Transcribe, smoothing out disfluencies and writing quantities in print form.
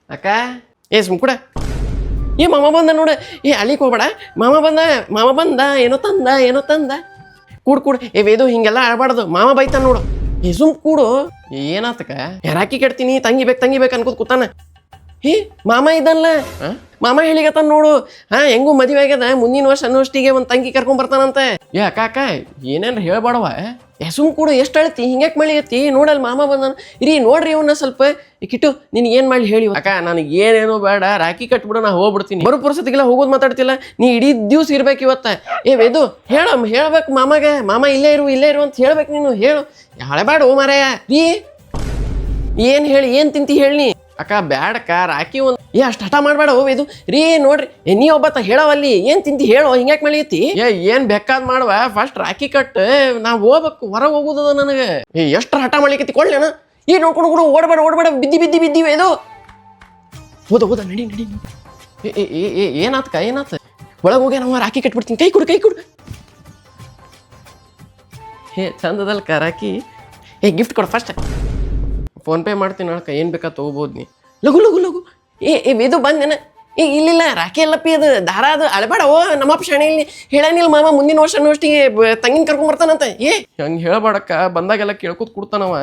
ಅಕ್ಕ ಏ ಸುಮ್ಕೂಡ ಏ ಮಾಮ ಬಂದ ನೋಡ ಏ ಅಲ್ಲಿಗೆ ಹೋಗ್ಬೇಡ ಮಾಮ ಬಂದ ಏನೋ ತಂದ ಕೂಡ್ ಏ ವೇದು ಹಿಂಗೆಲ್ಲ ಆಡಬಾರ್ದು ಮಾಮ ಬೈತಾನ ನೋಡು ಏ ಸುಮ್ ಕೂಡು ಏನಾತಕ ರಾಕಿ ಕೆಡ್ತೀನಿ ತಂಗಿಬೇಕು ಅನ್ಕೋತ ಕೂತಾನ ಹೇ ಮಾಮ ಇದಲ್ಲ ಮಾಮ ಹೇಳಿಗತ್ತಾನ ನೋಡು ಹೆಂಗೂ ಮದುವೆ ಆಗ್ಯದ ಮುಂದಿನ ವರ್ಷ ಅನ್ನೋಷ್ಟಿಗೆ ಒಂದು ತಂಗಿ ಕರ್ಕೊಂಡ್ ಬರ್ತಾನಂತೆ ಏ ಅಕ್ಕ ಏನೇನ್ರ ಹೇಳ್ಬಾಡವ ಸುಮ್ ಕೂಡ ಎಷ್ಟು ಅಳ್ತಿ ಹಿಂಗ್ಯಾಕೆ ಮಳಿ ಐತಿ ನೋಡಲ್ ಮಾಮ ಬಂದಾನ ಇರಿ ನೋಡ್ರಿ ಅವನ್ನ ಸ್ವಲ್ಪ ಕಿಟ್ಟು ನಿನ್ ಏನ್ ಮಾಡಿ ಹೇಳಿ ಅಕ್ಕ ನನಗೆ ಏನೇನೋ ಬೇಡ ರಾಖಿ ಕಟ್ಬಿಡು ನಾ ಹೋಗ್ಬಿಡ್ತೀನಿ ಬರೋ ಪುರ್ಸತಿಗೆಲ್ಲ ಹೋಗೋದು ಮಾತಾಡ್ತಿಲ್ಲ ನೀ ಇಡೀ ದಿವ್ಸ ಇರ್ಬೇಕು ಇವತ್ತ ಏ ವೇದು ಹೇಳ್ಬೇಕು ಮಾಮಗೆ ಮಾಮ ಇಲ್ಲೇ ಇರು ಅಂತ ಹೇಳ್ಬೇಕು ನೀನು ಹೇಳು ಹಳೆಬೇಡ ಓ ಮಾರಾಯ ರೀ ಏನ್ ತಿಂತಿ ಹೇಳಿ ಅಕ್ಕ ಬ್ಯಾಡಕ್ಕ ರಾಖಿ ಒಂದು ಅಷ್ಟು ಹಠ ಮಾಡ್ಬೇಡ ಹೋವೇದು ರೀ ನೋಡ್ರಿ ನೀ ಒಬ್ಬತ್ತ ಹೇಳವಲ್ಲಿ ಏನ್ ತಿಂತಿ ಹೇಳೋ ಹಿಂಗ್ಯಾಕೆ ಮಳಿಯತಿ ಏನ್ ಬೇಕಾದ್ ಮಾಡುವ ಫಸ್ಟ್ ರಾಖಿ ಕಟ್ ನಾ ಹೋಗ್ಬೇಕು ಹೊರಗೆ ಹೋಗುದದ ನನಗೆ ಎಷ್ಟು ಹಠ ಮಾಡ್ಲಿಕ್ಕತಿ ಕೊಳ್ಳೇನ ನೋಡ್ಕೊಂಡು ಕೂಡ ಓಡಬೇಡ ಬಿದ್ದಿ ಇದು ಹೋದ ನಡಿ ಏನಾತ ಒಳಗೆ ಹೋಗಿ ನಾವು ರಾಖಿ ಕಟ್ಬಿಡ್ತೀನಿ ಕೈ ಕೊಡು ಚಂದದಲ್ಕ ರಾಖಿ ಗಿಫ್ಟ್ ಕೊಡು ಫಸ್ಟ್ ಫೋನ್ ಪೇ ಮಾಡ್ತೀನಿ ಅಳಕ ಏನು ಬೇಕಾ ತೊಗೋಬೋದು ನೀ ಲಗು ಇದು ಬಂದೇನ ಇಲ್ಲ ರಾಖಿ ಎಲ್ಲಪ್ಪಿ ಅದು ದಾರ ಅದು ಅಳಬೇಡ ನಮ್ಮಪ್ಪ ಶಾಣೆ ಇಲ್ಲಿ ಹೇಳನಿಲ್ಲ ಮಾಮ ಮುಂದಿನ ವರ್ಷ ಅನ್ನೋಷ್ಟಿಗೆ ತಂಗಿನ ಕರ್ಕೊಂಡ್ ಬರ್ತಾನಂತ ಹಂಗೆ ಹೇಳಬೇಡಕ್ಕ ಬಂದಾಗೆಲ್ಲ ಕೇಳ್ಕೊತ ಕೊಡ್ತಾನವ